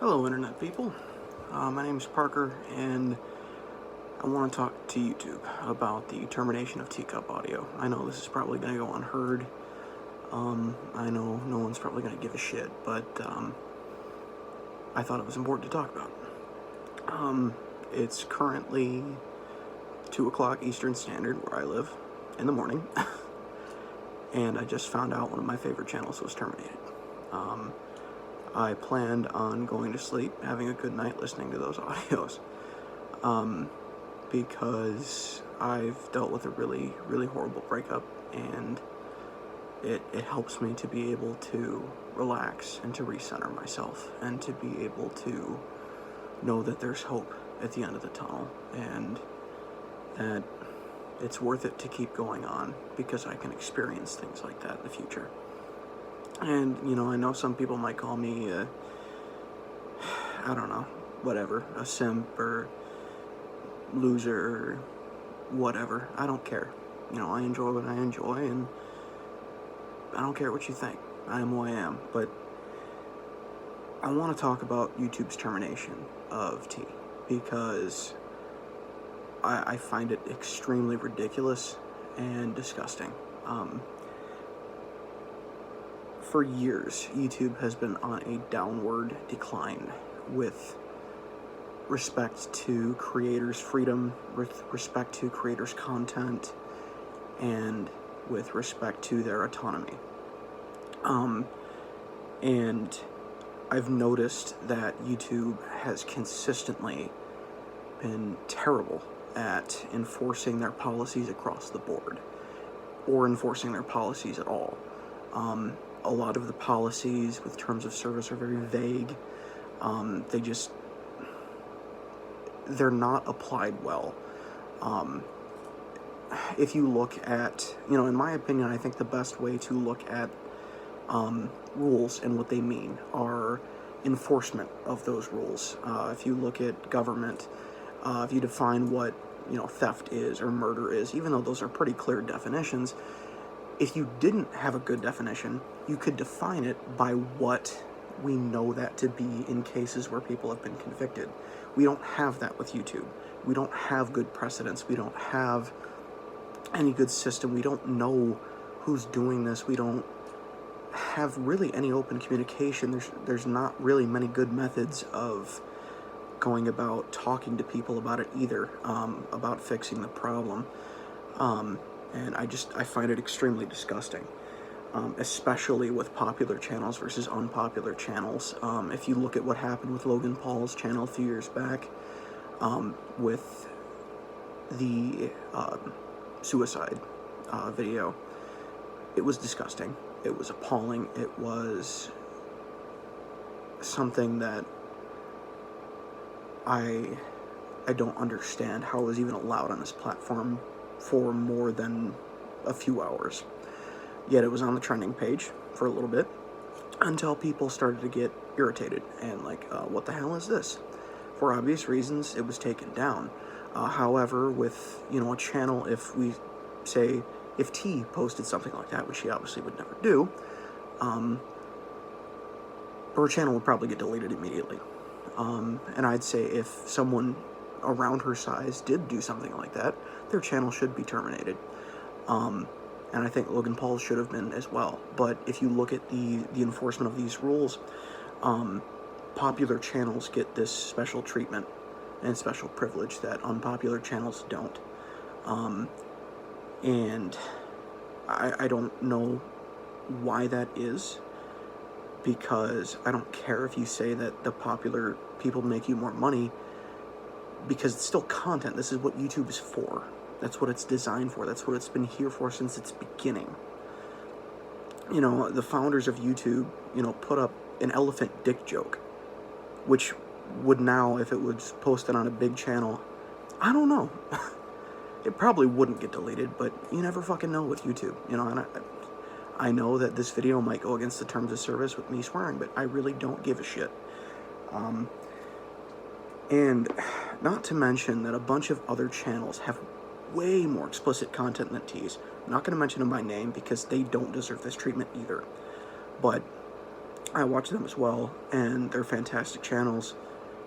Hello Internet people, my name is Parker and I want to talk to YouTube about the termination of TeaCupAudio. I know this is probably going to go unheard, I know no one's probably going to give a shit, but I thought it was important to talk about. It's currently 2 o'clock Eastern Standard where I live in the morning, and I just found out one of my favorite channels was terminated. I planned on going to sleep, having a good night listening to those audios, because I've dealt with a really, really horrible breakup, and it helps me to be able to relax and to recenter myself, and to be able to know that there's hope at the end of the tunnel, and that it's worth it to keep going on, because I can experience things like that in the future. And, you know, I know some people might call me, I don't know, whatever, a simp or loser or whatever. I don't care. You know, I enjoy what I enjoy, and I don't care what you think. I am who I am. But I want to talk about YouTube's termination of T, because I find it extremely ridiculous and disgusting. For years, YouTube has been on a downward decline with respect to creators' freedom, with respect to creators' content, and with respect to their autonomy. And I've noticed that YouTube has consistently been terrible at enforcing their policies across the board, or enforcing their policies at all. A lot of the policies with terms of service are very vague. They're not applied well. If you look at, you know, in my opinion, I think the best way to look at rules and what they mean are enforcement of those rules. If you look at government, if you define what, you know, theft is or murder is, even though those are pretty clear definitions, if you didn't have a good definition, you could define it by what we know that to be in cases where people have been convicted. We don't have that with YouTube. We don't have good precedents. We don't have any good system. We don't know who's doing this. We don't have really any open communication. There's not really many good methods of going about talking to people about it either, about fixing the problem. And I find it extremely disgusting, especially with popular channels versus unpopular channels. If you look at what happened with Logan Paul's channel a few years back, with the suicide video, it was disgusting. It was appalling. It was something that I don't understand how it was even allowed on this platform for more than a few hours. Yet it was on the trending page for a little bit, until people started to get irritated and like, what the hell is this? For obvious reasons, it was taken down. However, with, you know, a channel, if we say, if T posted something like that, which she obviously would never do, her channel would probably get deleted immediately. And I'd say if someone around her size did do something like that, their channel should be terminated. And I think Logan Paul should have been as well. But if you look at the enforcement of these rules, popular channels get this special treatment and special privilege that unpopular channels don't. And I don't know why that is, because I don't care if you say that the popular people make you more money, because it's still content. This is what YouTube is for. That's what it's designed for. That's what it's been here for since its beginning. You know, the founders of YouTube, you know, put up an elephant dick joke, which would now, if it was posted on a big channel, I don't know. It probably wouldn't get deleted, but you never fucking know with YouTube, you know. And I know that this video might go against the terms of service with me swearing, but I really don't give a shit. And not to mention that a bunch of other channels have way more explicit content than T's. I'm not going to mention them by name because they don't deserve this treatment either. But I watch them as well, and they're fantastic channels.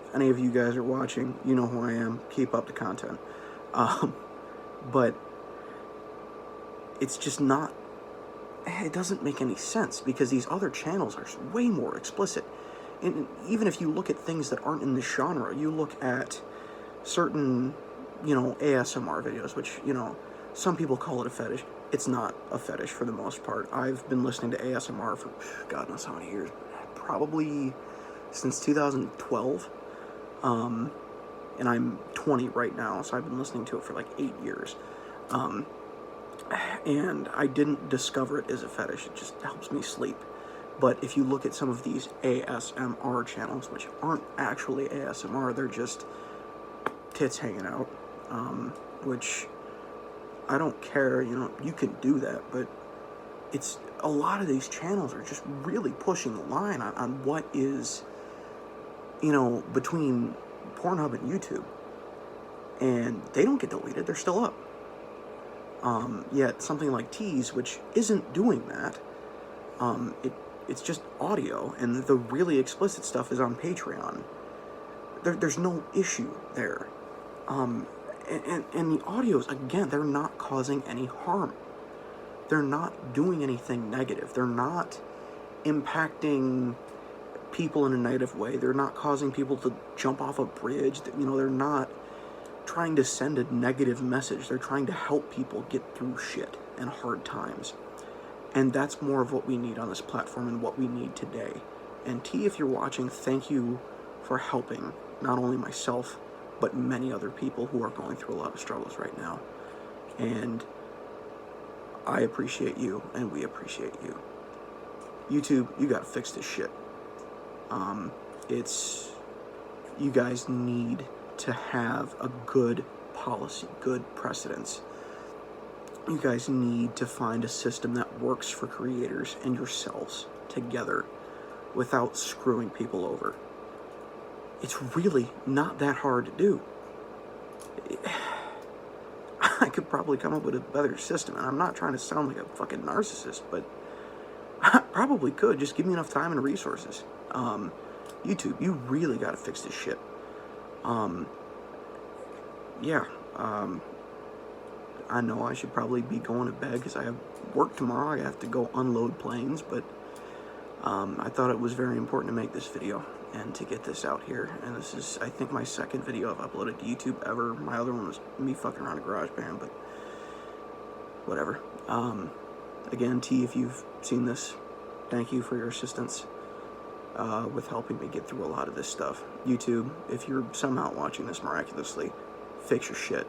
If any of you guys are watching, you know who I am. Keep up the content. But it's just not, it doesn't make any sense, because these other channels are way more explicit. And even if you look at things that aren't in this genre, you look at certain, ASMR videos, which, some people call it a fetish. It's not a fetish for the most part. I've been listening to ASMR for God knows how many years, probably since 2012. And I'm 20 right now, so I've been listening to it for like 8 years. And I didn't discover it as a fetish. It just helps me sleep. But if you look at some of these ASMR channels, which aren't actually ASMR, they're just tits hanging out, which I don't care, you can do that, but it's, a lot of these channels are just really pushing the line on what is, between Pornhub and YouTube, and they don't get deleted, they're still up. Yet something like Tease, which isn't doing that, it's just audio, and the really explicit stuff is on Patreon. There's no issue there. And the audios, again, they're not causing any harm. They're not doing anything negative. They're not impacting people in a negative way. They're not causing people to jump off a bridge. They're not trying to send a negative message. They're trying to help people get through shit and hard times. And that's more of what we need on this platform and what we need today. And T, if you're watching, thank you for helping not only myself, but many other people who are going through a lot of struggles right now. And I appreciate you, and we appreciate you. YouTube, you gotta fix this shit. You guys need to have a good policy, good precedence. You guys need to find a system that works for creators and yourselves together without screwing people over. It's really not that hard to do. I could probably come up with a better system, and I'm not trying to sound like a fucking narcissist, but I probably could. Just give me enough time and resources. YouTube, you really gotta fix this shit. I know I should probably be going to bed because I have work tomorrow. I have to go unload planes, but I thought it was very important to make this video and to get this out here. And this is, I think, my second video I've uploaded to YouTube ever. My other one was me fucking around a GarageBand, but whatever. Again, T, if you've seen this, thank you for your assistance with helping me get through a lot of this stuff. YouTube, if you're somehow watching this miraculously, fix your shit.